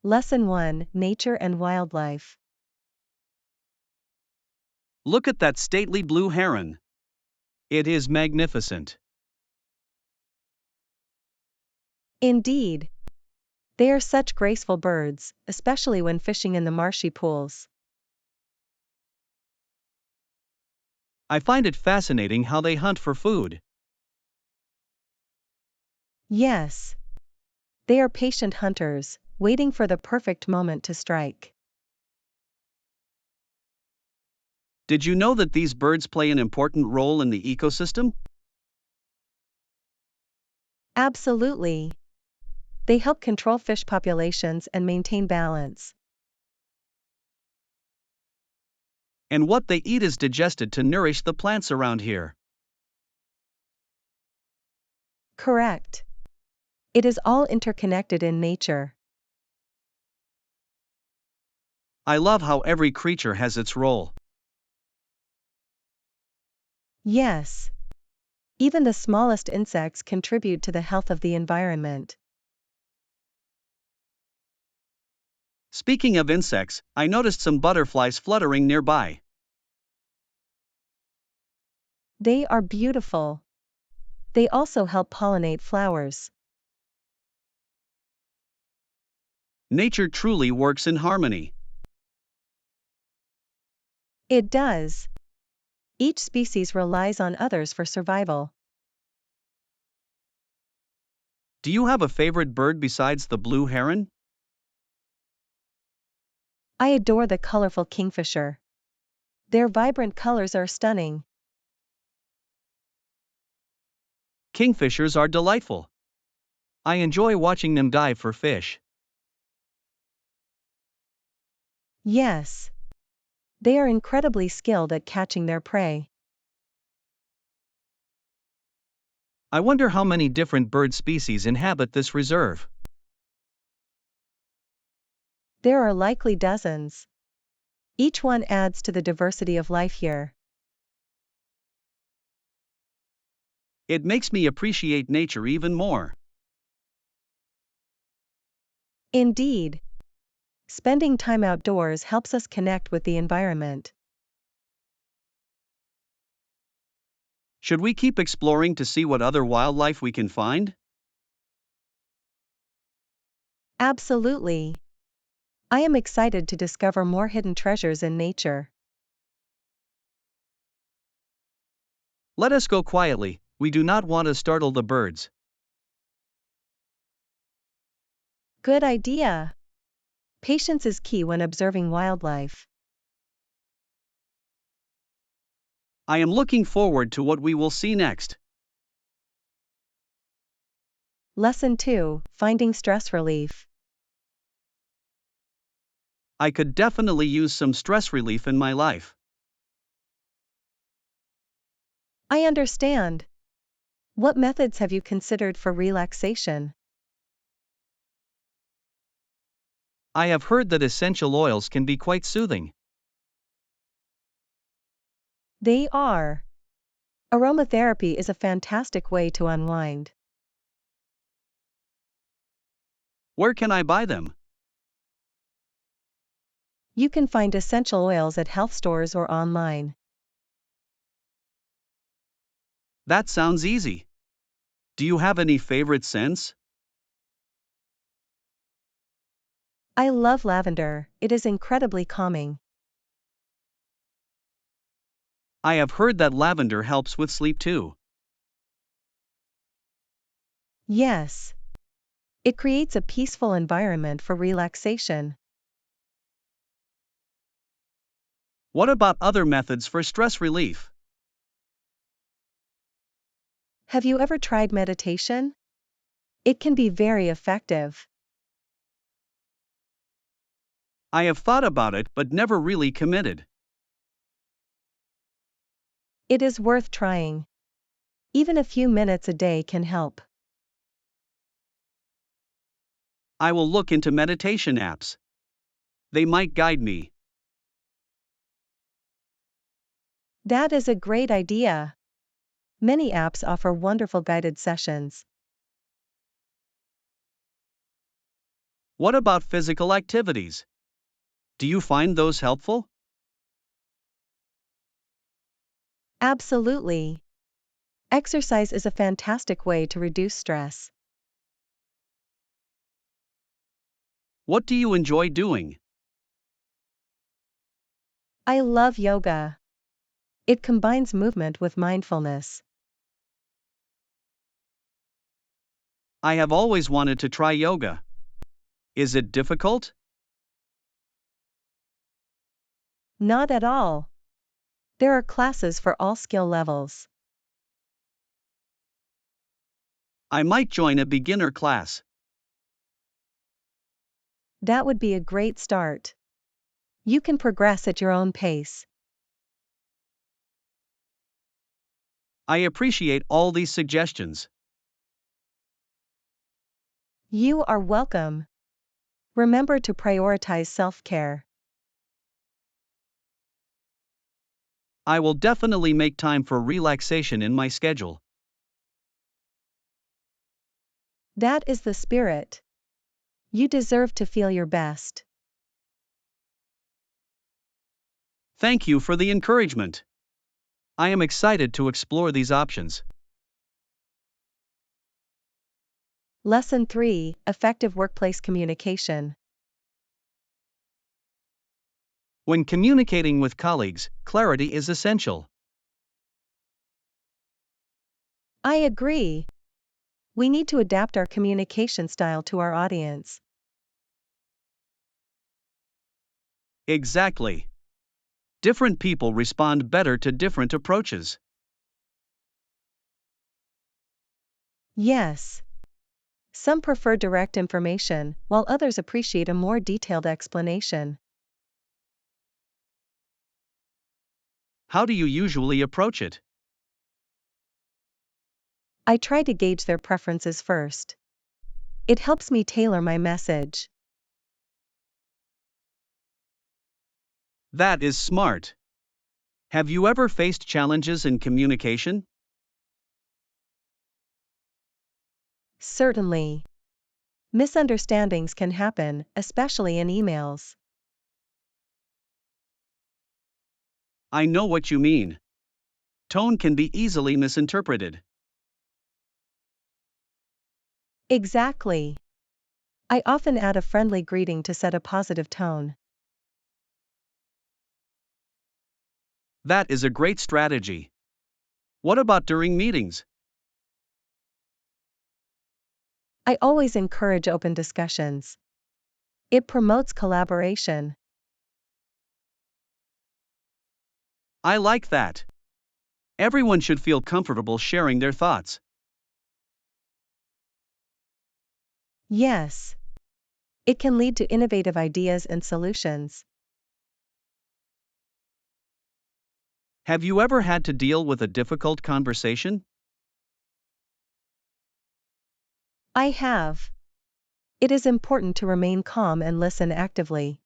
Lesson 1: Nature and Wildlife. Look at that stately blue heron. It is magnificent. Indeed. They are such graceful birds, especially when fishing in the marshy pools. I find it fascinating how they hunt for food. Yes. They are patient hunters, waiting for the perfect moment to strike. Did you know that these birds play an important role in the ecosystem? Absolutely. They help control fish populations and maintain balance. And what they eat is digested to nourish the plants around here. Correct. It is all interconnected in nature. I love how every creature has its role. Yes. Even the smallest insects contribute to the health of the environment. Speaking of insects, I noticed some butterflies fluttering nearby. They are beautiful. They also help pollinate flowers. Nature truly works in harmony. It does. Each species relies on others for survival. Do you have a favorite bird besides the blue heron? I adore the colorful kingfisher. Their vibrant colors are stunning. Kingfishers are delightful. I enjoy watching them dive for fish. Yes. They are incredibly skilled at catching their prey. I wonder how many different bird species inhabit this reserve. There are likely dozens. Each one adds to the diversity of life here. It makes me appreciate nature even more. Indeed. Spending time outdoors helps us connect with the environment. Should we keep exploring to see what other wildlife we can find? Absolutely. I am excited to discover more hidden treasures in nature. Let us go quietly, we do not want to startle the birds. Good idea. Patience is key when observing wildlife. I am looking forward to what we will see next. Lesson 2: Finding stress relief. I could definitely use some stress relief in my life. I understand. What methods have you considered for relaxation? I have heard that essential oils can be quite soothing. They are. Aromatherapy is a fantastic way to unwind. Where can I buy them? You can find essential oils at health stores or online. That sounds easy. Do you have any favorite scents? I love lavender, it is incredibly calming. I have heard that lavender helps with sleep too. Yes. It creates a peaceful environment for relaxation. What about other methods for stress relief? Have you ever tried meditation? It can be very effective. I have thought about it but never really committed. It is worth trying. Even a few minutes a day can help. I will look into meditation apps. They might guide me. That is a great idea. Many apps offer wonderful guided sessions. What about physical activities? Do you find those helpful? Absolutely. Exercise is a fantastic way to reduce stress. What do you enjoy doing? I love yoga. It combines movement with mindfulness. I have always wanted to try yoga. Is it difficult? Not at all. There are classes for all skill levels. I might join a beginner class. That would be a great start. You can progress at your own pace. I appreciate all these suggestions. You are welcome. Remember to prioritize self-care. I will definitely make time for relaxation in my schedule. That is the spirit. You deserve to feel your best. Thank you for the encouragement. I am excited to explore these options. Lesson 3: Effective Workplace Communication. When communicating with colleagues, clarity is essential. I agree. We need to adapt our communication style to our audience. Exactly. Different people respond better to different approaches. Yes. Some prefer direct information, while others appreciate a more detailed explanation. How do you usually approach it? I try to gauge their preferences first. It helps me tailor my message. That is smart. Have you ever faced challenges in communication? Certainly. Misunderstandings can happen, especially in emails. I know what you mean. Tone can be easily misinterpreted. Exactly. I often add a friendly greeting to set a positive tone. That is a great strategy. What about during meetings? I always encourage open discussions. It promotes collaboration. I like that. Everyone should feel comfortable sharing their thoughts. Yes. It can lead to innovative ideas and solutions. Have you ever had to deal with a difficult conversation? I have. It is important to remain calm and listen actively.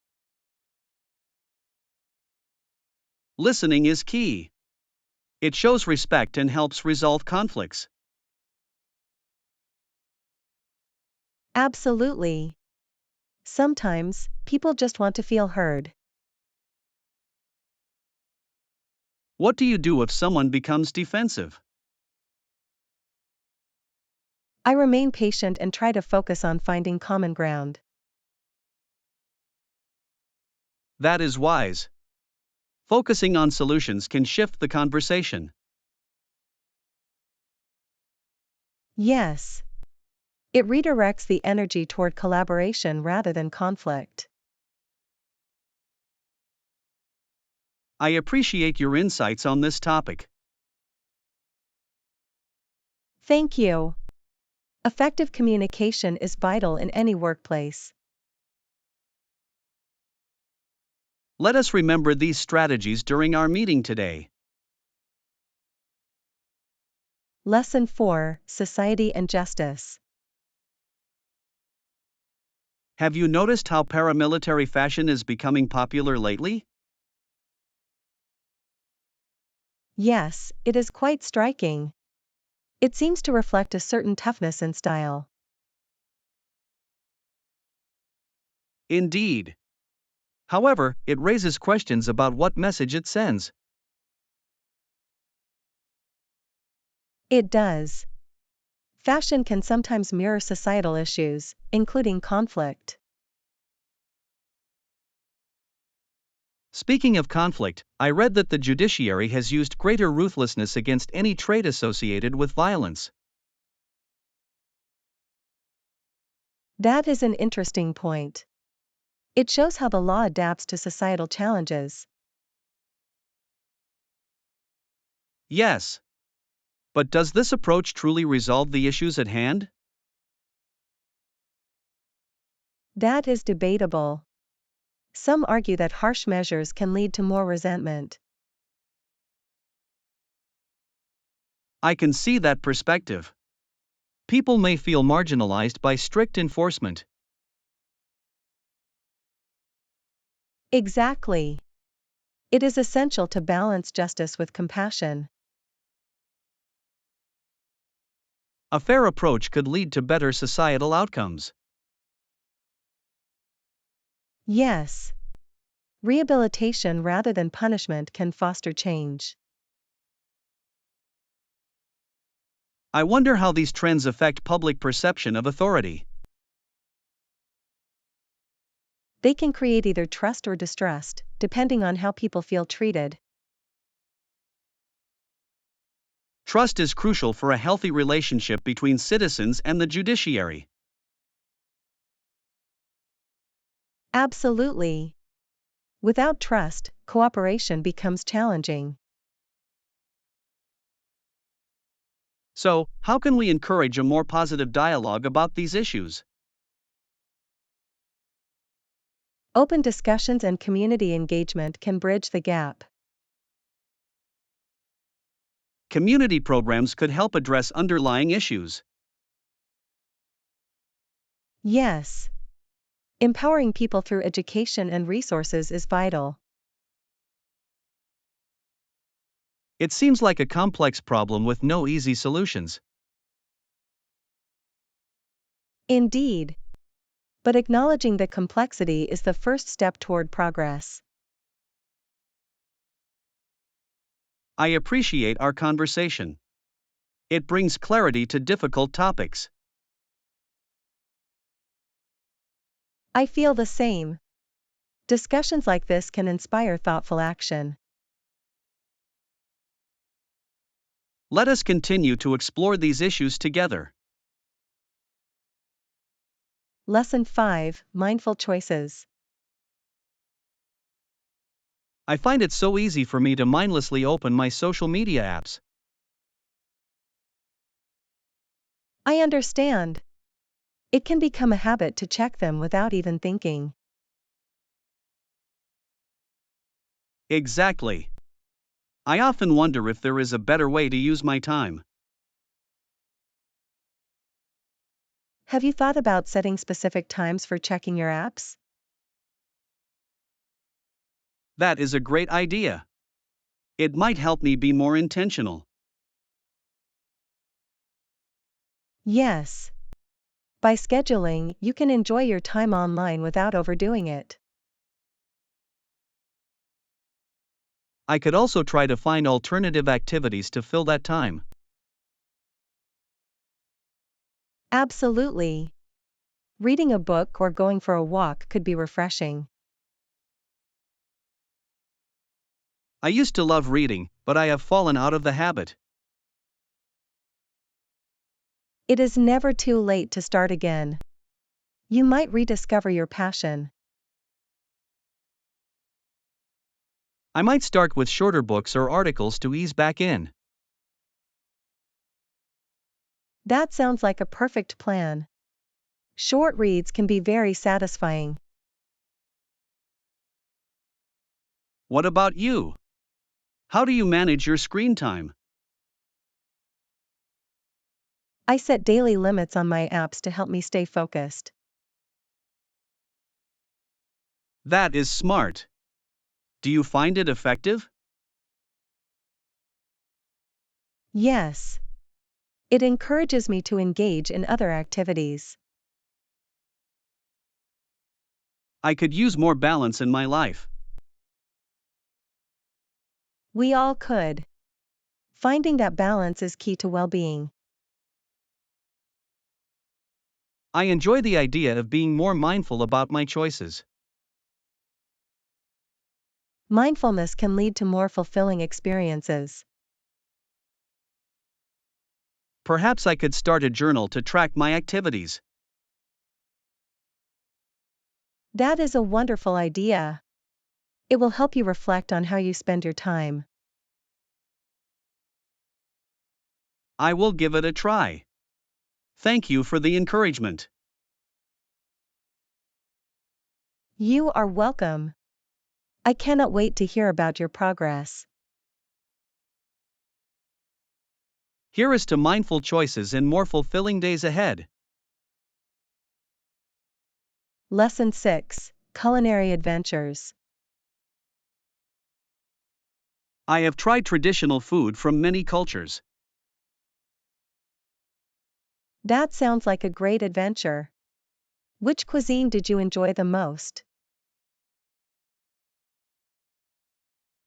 Listening is key. It shows respect and helps resolve conflicts. Absolutely. Sometimes, people just want to feel heard. What do you do if someone becomes defensive? I remain patient and try to focus on finding common ground. That is wise. Focusing on solutions can shift the conversation. Yes. It redirects the energy toward collaboration rather than conflict. I appreciate your insights on this topic. Thank you. Effective communication is vital in any workplace. Let us remember these strategies during our meeting today. Lesson 4: Society and Justice. Have you noticed how paramilitary fashion is becoming popular lately? Yes, it is quite striking. It seems to reflect a certain toughness and style. Indeed. However, it raises questions about what message it sends. It does. Fashion can sometimes mirror societal issues, including conflict. Speaking of conflict, I read that the judiciary has used greater ruthlessness against any trait associated with violence. That is an interesting point. It shows how the law adapts to societal challenges. Yes. But does this approach truly resolve the issues at hand? That is debatable. Some argue that harsh measures can lead to more resentment. I can see that perspective. People may feel marginalized by strict enforcement. Exactly. It is essential to balance justice with compassion. A fair approach could lead to better societal outcomes. Yes. Rehabilitation rather than punishment can foster change. I wonder how these trends affect public perception of authority. They can create either trust or distrust, depending on how people feel treated. Trust is crucial for a healthy relationship between citizens and the judiciary. Absolutely. Without trust, cooperation becomes challenging. So, how can we encourage a more positive dialogue about these issues? Open discussions and community engagement can bridge the gap. Community programs could help address underlying issues. Yes. Empowering people through education and resources is vital. It seems like a complex problem with no easy solutions. Indeed. But acknowledging the complexity is the first step toward progress. I appreciate our conversation. It brings clarity to difficult topics. I feel the same. Discussions like this can inspire thoughtful action. Let us continue to explore these issues together. Lesson 5: Mindful Choices. I find it so easy for me to mindlessly open my social media apps. I understand. It can become a habit to check them without even thinking. Exactly. I often wonder if there is a better way to use my time. Have you thought about setting specific times for checking your apps? That is a great idea. It might help me be more intentional. Yes. By scheduling, you can enjoy your time online without overdoing it. I could also try to find alternative activities to fill that time. Absolutely. Reading a book or going for a walk could be refreshing. I used to love reading, but I have fallen out of the habit. It is never too late to start again. You might rediscover your passion. I might start with shorter books or articles to ease back in. That sounds like a perfect plan. Short reads can be very satisfying. What about you? How do you manage your screen time? I set daily limits on my apps to help me stay focused. That is smart. Do you find it effective? Yes. It encourages me to engage in other activities. I could use more balance in my life. We all could. Finding that balance is key to well-being. I enjoy the idea of being more mindful about my choices. Mindfulness can lead to more fulfilling experiences. Perhaps I could start a journal to track my activities. That is a wonderful idea. It will help you reflect on how you spend your time. I will give it a try. Thank you for the encouragement. You are welcome. I cannot wait to hear about your progress. Here is to mindful choices and more fulfilling days ahead. Lesson 6: Culinary Adventures. I have tried traditional food from many cultures. That sounds like a great adventure. Which cuisine did you enjoy the most?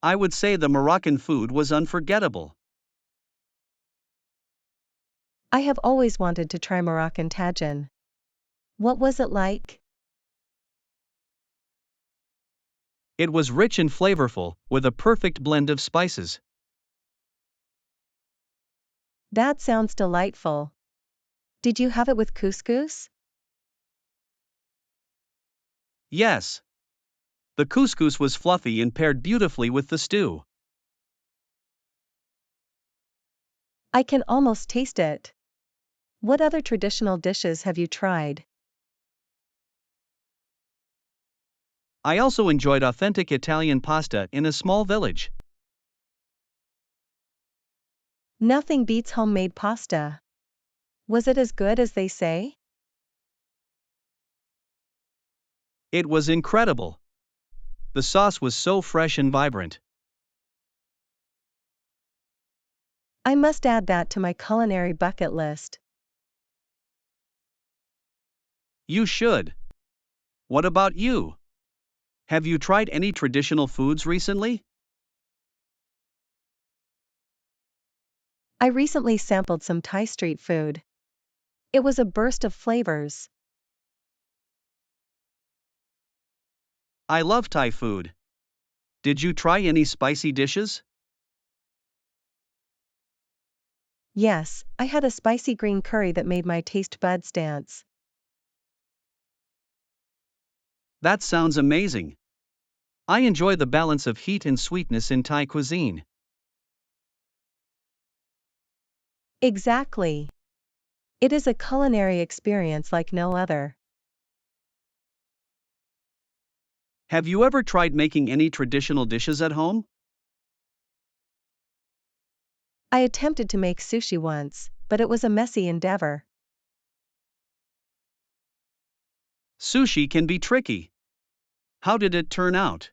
I would say the Moroccan food was unforgettable. I have always wanted to try Moroccan tagine. What was it like? It was rich and flavorful, with a perfect blend of spices. That sounds delightful. Did you have it with couscous? Yes. The couscous was fluffy and paired beautifully with the stew. I can almost taste it. What other traditional dishes have you tried? I also enjoyed authentic Italian pasta in a small village. Nothing beats homemade pasta. Was it as good as they say? It was incredible. The sauce was so fresh and vibrant. I must add that to my culinary bucket list. You should. What about you? Have you tried any traditional foods recently? I recently sampled some Thai street food. It was a burst of flavors. I love Thai food. Did you try any spicy dishes? Yes, I had a spicy green curry that made my taste buds dance. That sounds amazing. I enjoy the balance of heat and sweetness in Thai cuisine. Exactly. It is a culinary experience like no other. Have you ever tried making any traditional dishes at home? I attempted to make sushi once, but it was a messy endeavor. Sushi can be tricky. How did it turn out?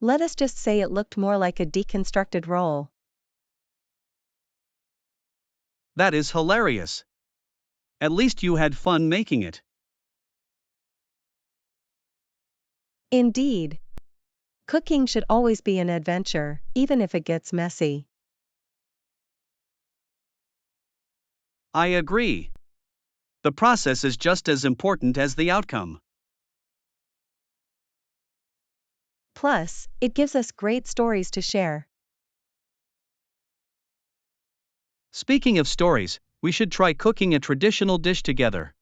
Let us just say it looked more like a deconstructed roll. That is hilarious. At least you had fun making it. Indeed. Cooking should always be an adventure, even if it gets messy. I agree. The process is just as important as the outcome. Plus, it gives us great stories to share. Speaking of stories, we should try cooking a traditional dish together.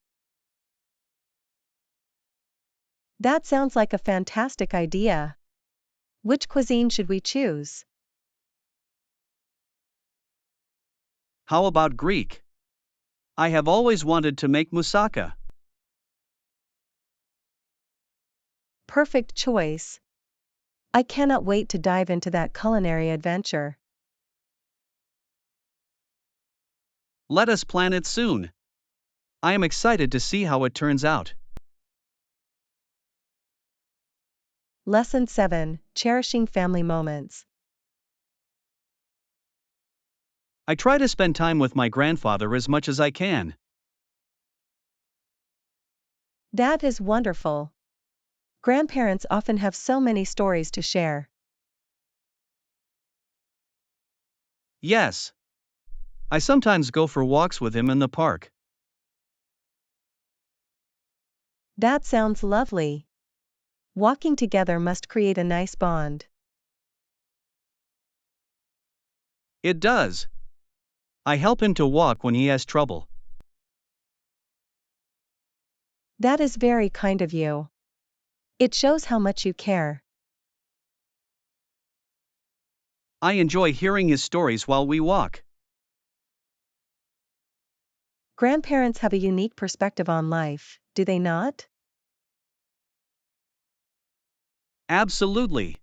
That sounds like a fantastic idea. Which cuisine should we choose? How about Greek? I have always wanted to make moussaka. Perfect choice. I cannot wait to dive into that culinary adventure. Let us plan it soon. I am excited to see how it turns out. Lesson 7: Cherishing Family Moments. I try to spend time with my grandfather as much as I can. That is wonderful. Grandparents often have so many stories to share. Yes. I sometimes go for walks with him in the park. That sounds lovely. Walking together must create a nice bond. It does. I help him to walk when he has trouble. That is very kind of you. It shows how much you care. I enjoy hearing his stories while we walk. Grandparents have a unique perspective on life, do they not? Absolutely.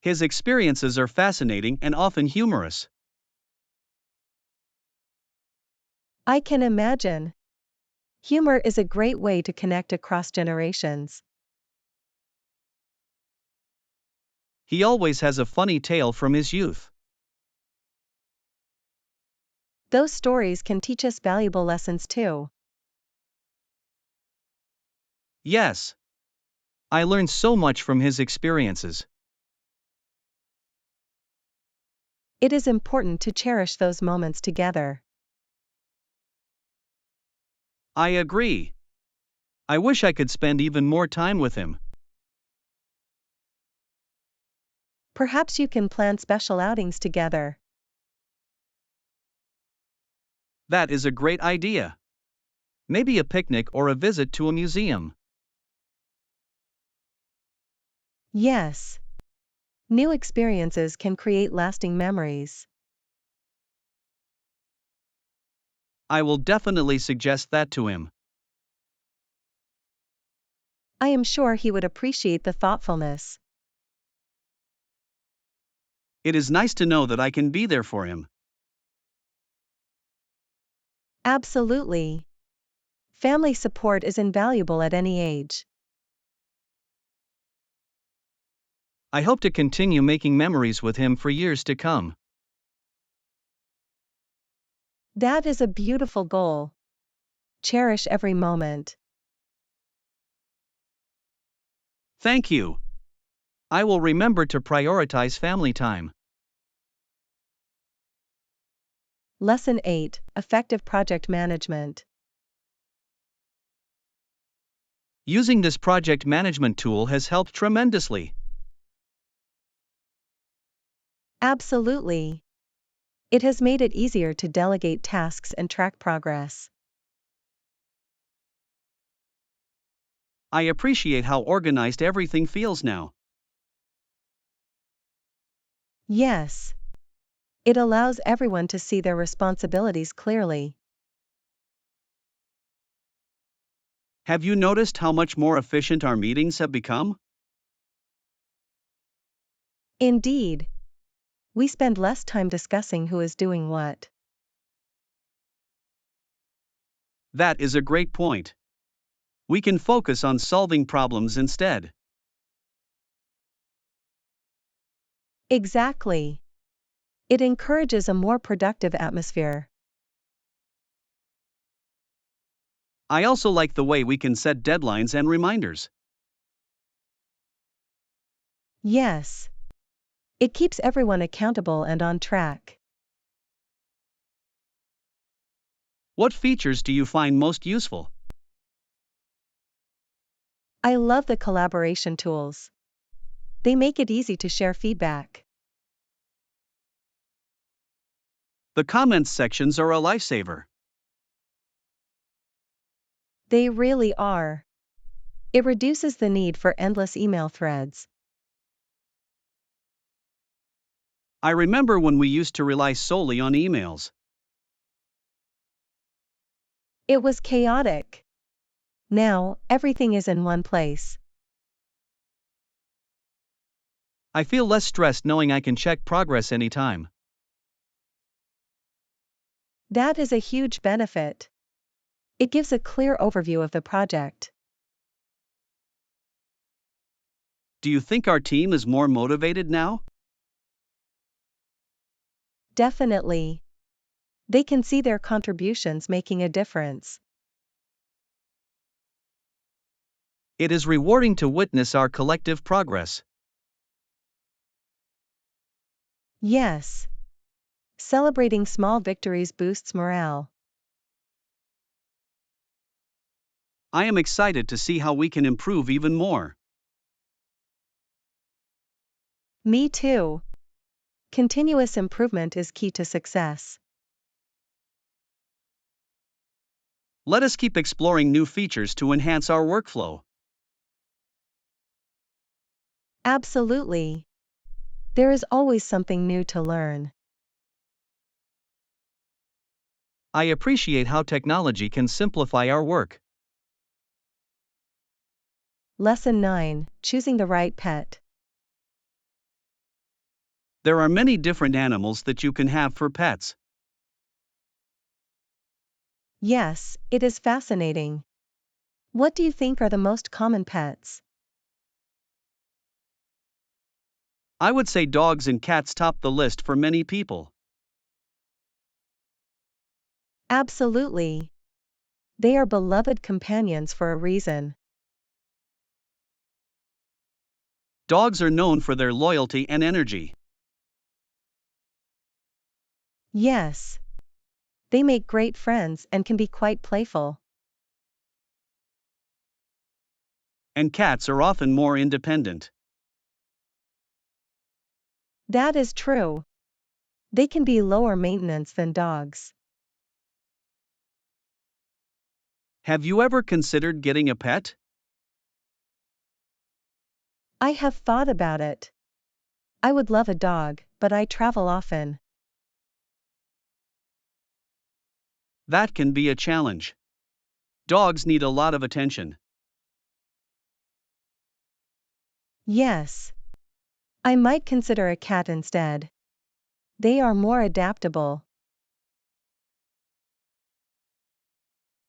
His experiences are fascinating and often humorous. I can imagine. Humor is a great way to connect across generations. He always has a funny tale from his youth. Those stories can teach us valuable lessons too. Yes. I learned so much from his experiences. It is important to cherish those moments together. I agree. I wish I could spend even more time with him. Perhaps you can plan special outings together. That is a great idea. Maybe a picnic or a visit to a museum. Yes. New experiences can create lasting memories. I will definitely suggest that to him. I am sure he would appreciate the thoughtfulness. It is nice to know that I can be there for him. Absolutely. Family support is invaluable at any age. I hope to continue making memories with him for years to come. That is a beautiful goal. Cherish every moment. Thank you. I will remember to prioritize family time. Lesson 8: Effective Project Management. Using this project management tool has helped tremendously. Absolutely. It has made it easier to delegate tasks and track progress. I appreciate how organized everything feels now. Yes. It allows everyone to see their responsibilities clearly. Have you noticed how much more efficient our meetings have become? Indeed. We spend less time discussing who is doing what. That is a great point. We can focus on solving problems instead. Exactly. It encourages a more productive atmosphere. I also like the way we can set deadlines and reminders. Yes. It keeps everyone accountable and on track. What features do you find most useful? I love the collaboration tools. They make it easy to share feedback. The comments sections are a lifesaver. They really are. It reduces the need for endless email threads. I remember when we used to rely solely on emails. It was chaotic. Now, everything is in one place. I feel less stressed knowing I can check progress anytime. That is a huge benefit. It gives a clear overview of the project. Do you think our team is more motivated now? Definitely. They can see their contributions making a difference. It is rewarding to witness our collective progress. Yes. Celebrating small victories boosts morale. I am excited to see how we can improve even more. Me too. Continuous improvement is key to success. Let us keep exploring new features to enhance our workflow. Absolutely. There is always something new to learn. I appreciate how technology can simplify our work. Lesson 9: Choosing the right pet. There are many different animals that you can have for pets. Yes, it is fascinating. What do you think are the most common pets? I would say dogs and cats top the list for many people. Absolutely. They are beloved companions for a reason. Dogs are known for their loyalty and energy, Yes. They make great friends and can be quite playful. and cats are often more independent. That is true. They can be lower maintenance than dogs. Have you ever considered getting a pet? I have thought about it. I would love a dog, but I travel often. That can be a challenge. Dogs need a lot of attention. Yes. I might consider a cat instead. They are more adaptable.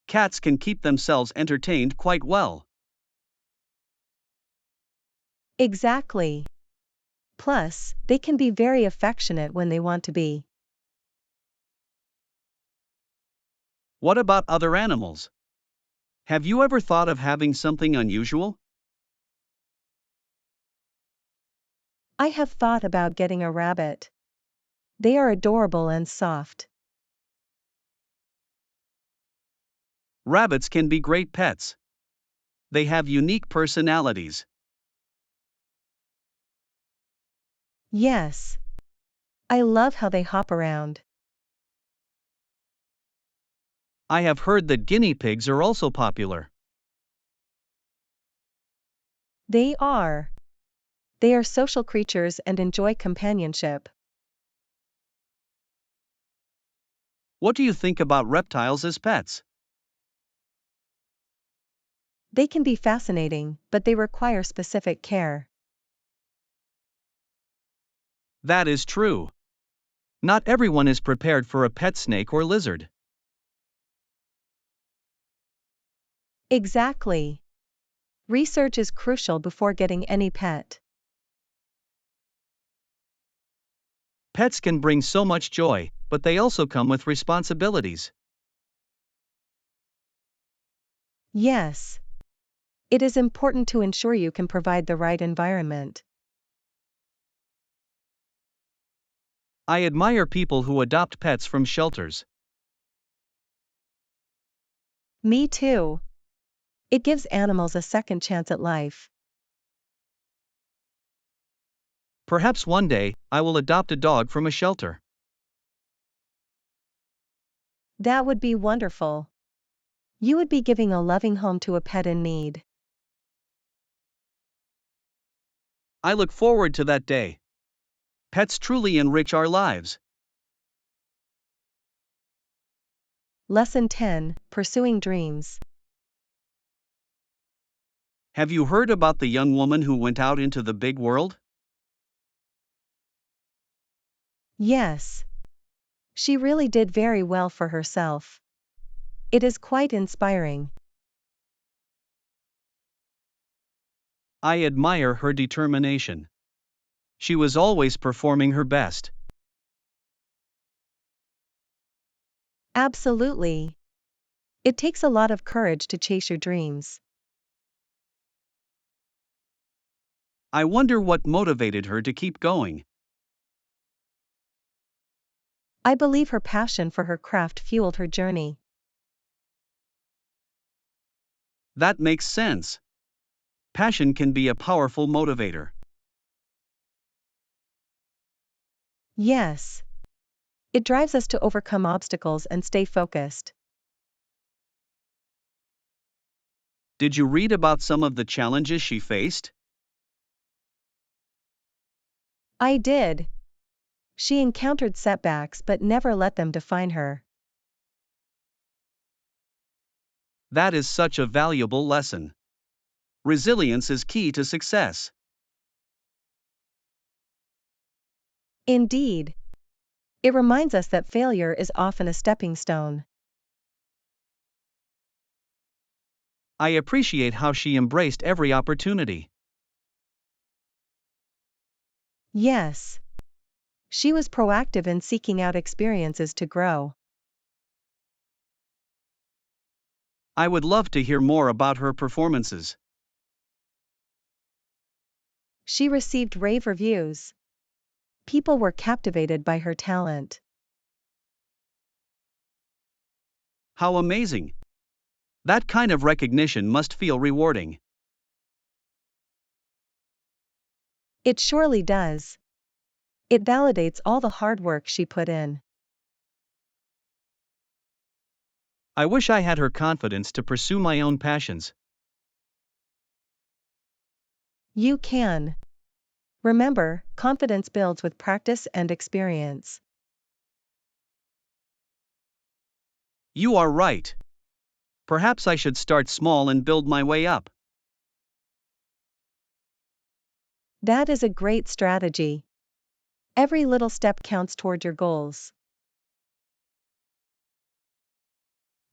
Cats can keep themselves entertained quite well. Exactly. Plus, they can be very affectionate when they want to be. What about other animals? Have you ever thought of having something unusual? I have thought about getting a rabbit. They are adorable and soft. Rabbits can be great pets. They have unique personalities. Yes. I love how they hop around. I have heard that guinea pigs are also popular. They are. They are social creatures and enjoy companionship. What do you think about reptiles as pets? They can be fascinating, but they require specific care. That is true. Not everyone is prepared for a pet snake or lizard. Exactly. Research is crucial before getting any pet. Pets can bring so much joy, but they also come with responsibilities. Yes. It is important to ensure you can provide the right environment. I admire people who adopt pets from shelters. Me too. It gives animals a second chance at life. Perhaps one day, I will adopt a dog from a shelter. That would be wonderful. You would be giving a loving home to a pet in need. I look forward to that day. Pets truly enrich our lives. Lesson 10: Pursuing Dreams. Have you heard about the young woman who went out into the big world? Yes. She really did very well for herself. It is quite inspiring. I admire her determination. She was always performing her best. Absolutely. It takes a lot of courage to chase your dreams. I wonder what motivated her to keep going. I believe her passion for her craft fueled her journey. That makes sense. Passion can be a powerful motivator. Yes. It drives us to overcome obstacles and stay focused. Did you read about some of the challenges she faced? I did. She encountered setbacks but never let them define her. That is such a valuable lesson. Resilience is key to success. Indeed. It reminds us that failure is often a stepping stone. I appreciate how she embraced every opportunity. Yes. She was proactive in seeking out experiences to grow. I would love to hear more about her performances. She received rave reviews. People were captivated by her talent. How amazing! That kind of recognition must feel rewarding. It surely does. It validates all the hard work she put in. I wish I had her confidence to pursue my own passions. You can. Remember, confidence builds with practice and experience. You are right. Perhaps I should start small and build my way up. That is a great strategy. Every little step counts toward your goals.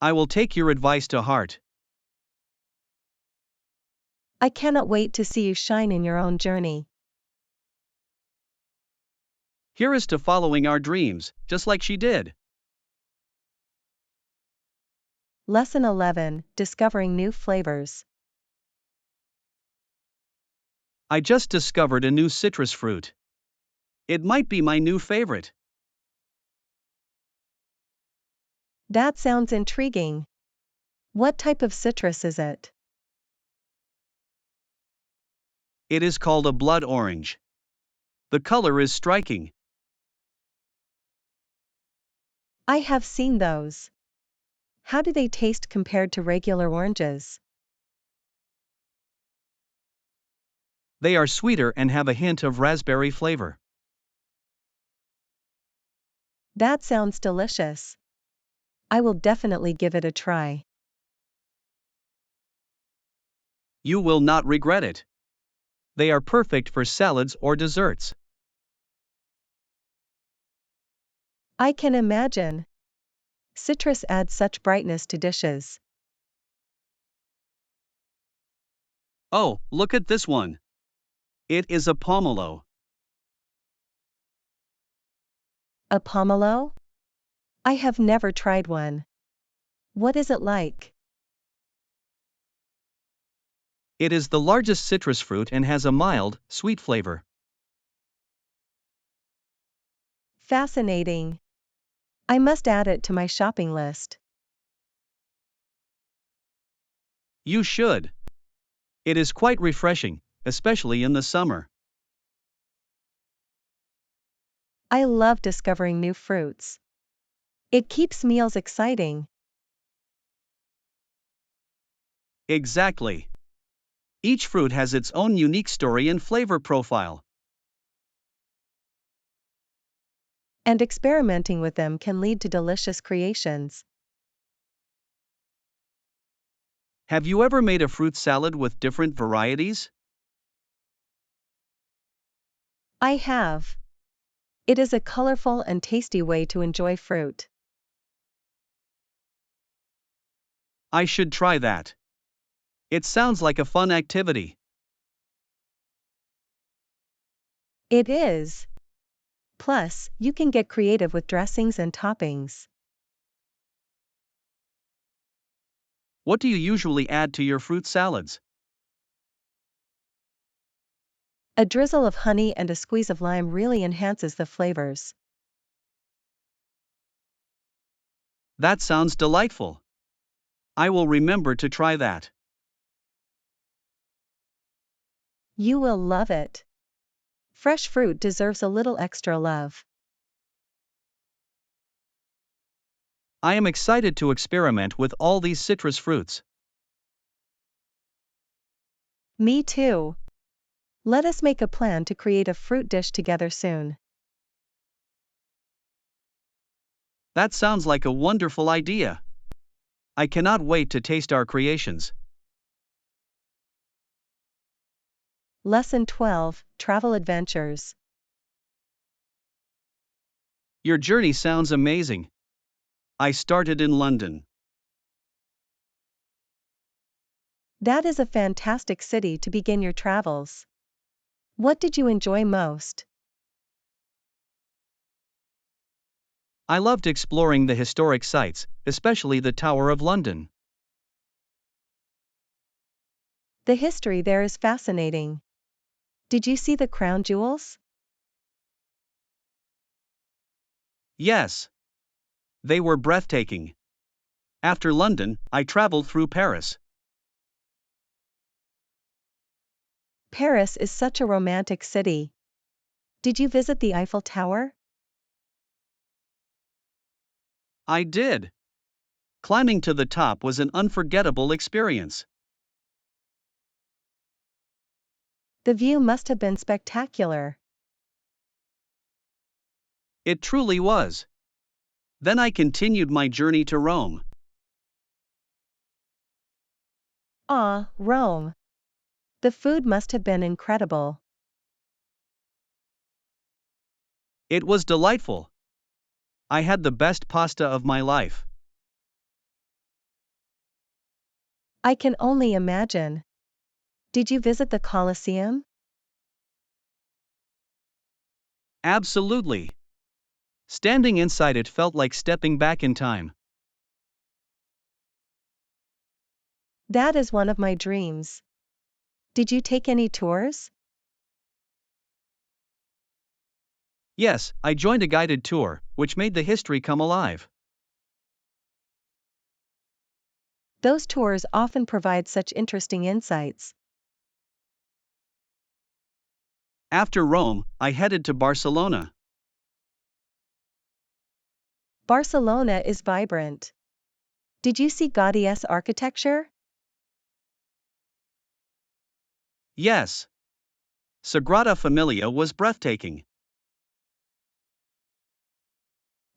I will take your advice to heart. I cannot wait to see you shine in your own journey. Here is to following our dreams, just like she did. Lesson 11: Discovering new flavors. I just discovered a new citrus fruit. It might be my new favorite. That sounds intriguing. What type of citrus is it? It is called a blood orange. The color is striking. I have seen those. How do they taste compared to regular oranges? They are sweeter and have a hint of raspberry flavor. That sounds delicious. I will definitely give it a try. You will not regret it. They are perfect for salads or desserts. I can imagine. Citrus adds such brightness to dishes. Oh, look at this one. It is a pomelo. A pomelo? I have never tried one. What is it like? It is the largest citrus fruit and has a mild, sweet flavor. Fascinating. I must add it to my shopping list. You should. It is quite refreshing, especially in the summer. I love discovering new fruits. It keeps meals exciting. Exactly. Each fruit has its own unique story and flavor profile. And experimenting with them can lead to delicious creations. Have you ever made a fruit salad with different varieties? I have. It is a colorful and tasty way to enjoy fruit. I should try that. It sounds like a fun activity. It is. Plus, you can get creative with dressings and toppings. What do you usually add to your fruit salads? A drizzle of honey and a squeeze of lime really enhances the flavors. That sounds delightful. I will remember to try that. You will love it. Fresh fruit deserves a little extra love. I am excited to experiment with all these citrus fruits. Me too. Let us make a plan to create a fruit dish together soon. That sounds like a wonderful idea. I cannot wait to taste our creations. Lesson 12, Travel Adventures. Your journey sounds amazing. I started in London. That is a fantastic city to begin your travels. What did you enjoy most? I loved exploring the historic sites, especially the Tower of London. The history there is fascinating. Did you see the crown jewels? Yes. They were breathtaking. After London, I traveled through Paris. Paris is such a romantic city. Did you visit the Eiffel Tower? I did. Climbing to the top was an unforgettable experience. The view must have been spectacular. It truly was. Then I continued my journey to Rome. Ah, Rome. The food must have been incredible. It was delightful. I had the best pasta of my life. I can only imagine. Did you visit the Colosseum? Absolutely. Standing inside it felt like stepping back in time. That is one of my dreams. Did you take any tours? Yes, I joined a guided tour, which made the history come alive. Those tours often provide such interesting insights. After Rome, I headed to Barcelona. Barcelona is vibrant. Did you see Gaudi's architecture? Yes. Sagrada Familia was breathtaking.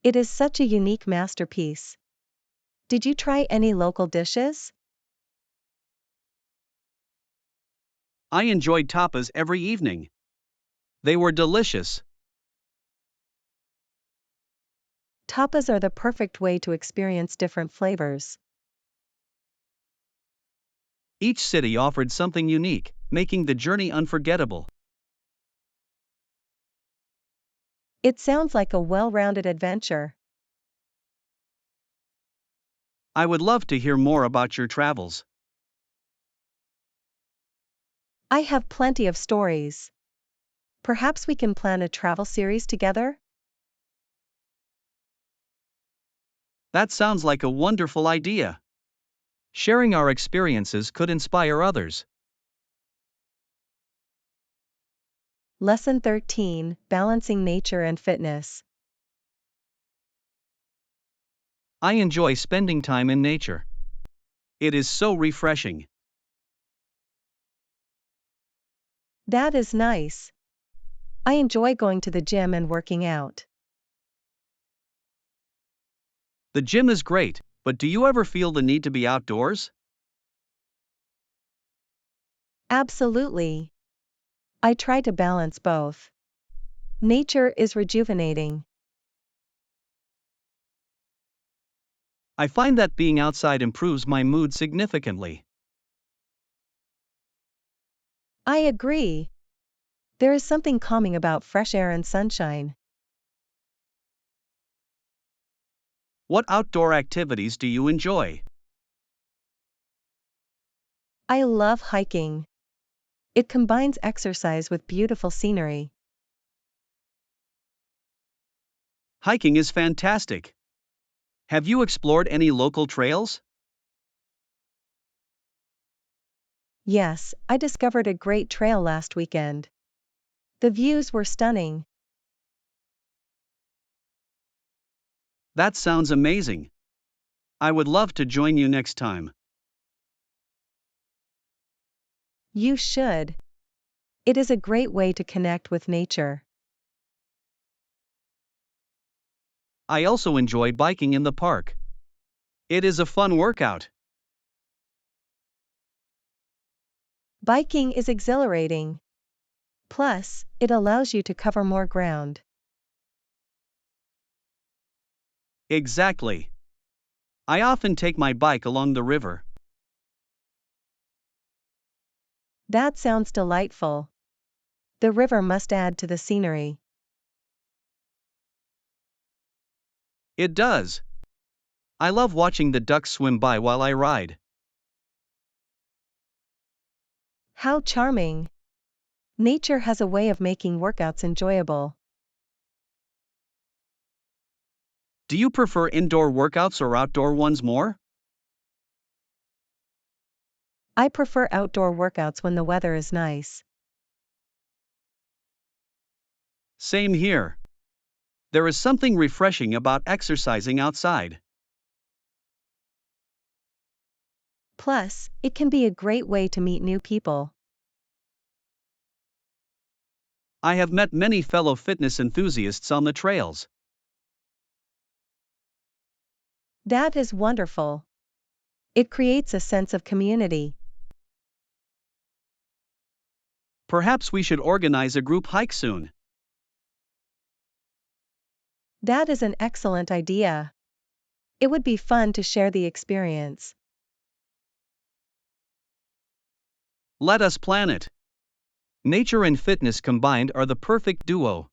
It is such a unique masterpiece. Did you try any local dishes? I enjoyed tapas every evening. They were delicious. Tapas are the perfect way to experience different flavors. Each city offered something unique, making the journey unforgettable. It sounds like a well-rounded adventure. I would love to hear more about your travels. I have plenty of stories. Perhaps we can plan a travel series together? That sounds like a wonderful idea. Sharing our experiences could inspire others. Lesson 13, Balancing Nature and Fitness. I enjoy spending time in nature. It is so refreshing. That is nice. I enjoy going to the gym and working out. The gym is great, but do you ever feel the need to be outdoors? Absolutely. I try to balance both. Nature is rejuvenating. I find that being outside improves my mood significantly. I agree. There is something calming about fresh air and sunshine. What outdoor activities do you enjoy? I love hiking. It combines exercise with beautiful scenery. Hiking is fantastic. Have you explored any local trails? Yes, I discovered a great trail last weekend. The views were stunning. That sounds amazing. I would love to join you next time. You should. It is a great way to connect with nature. I also enjoy biking in the park. It is a fun workout. Biking is exhilarating. Plus, it allows you to cover more ground. Exactly. I often take my bike along the river. That sounds delightful. The river must add to the scenery. It does. I love watching the ducks swim by while I ride. How charming. Nature has a way of making workouts enjoyable. Do you prefer indoor workouts or outdoor ones more? I prefer outdoor workouts when the weather is nice. Same here. There is something refreshing about exercising outside. Plus, it can be a great way to meet new people. I have met many fellow fitness enthusiasts on the trails. That is wonderful. It creates a sense of community. Perhaps we should organize a group hike soon. That is an excellent idea. It would be fun to share the experience. Let us plan it. Nature and fitness combined are the perfect duo.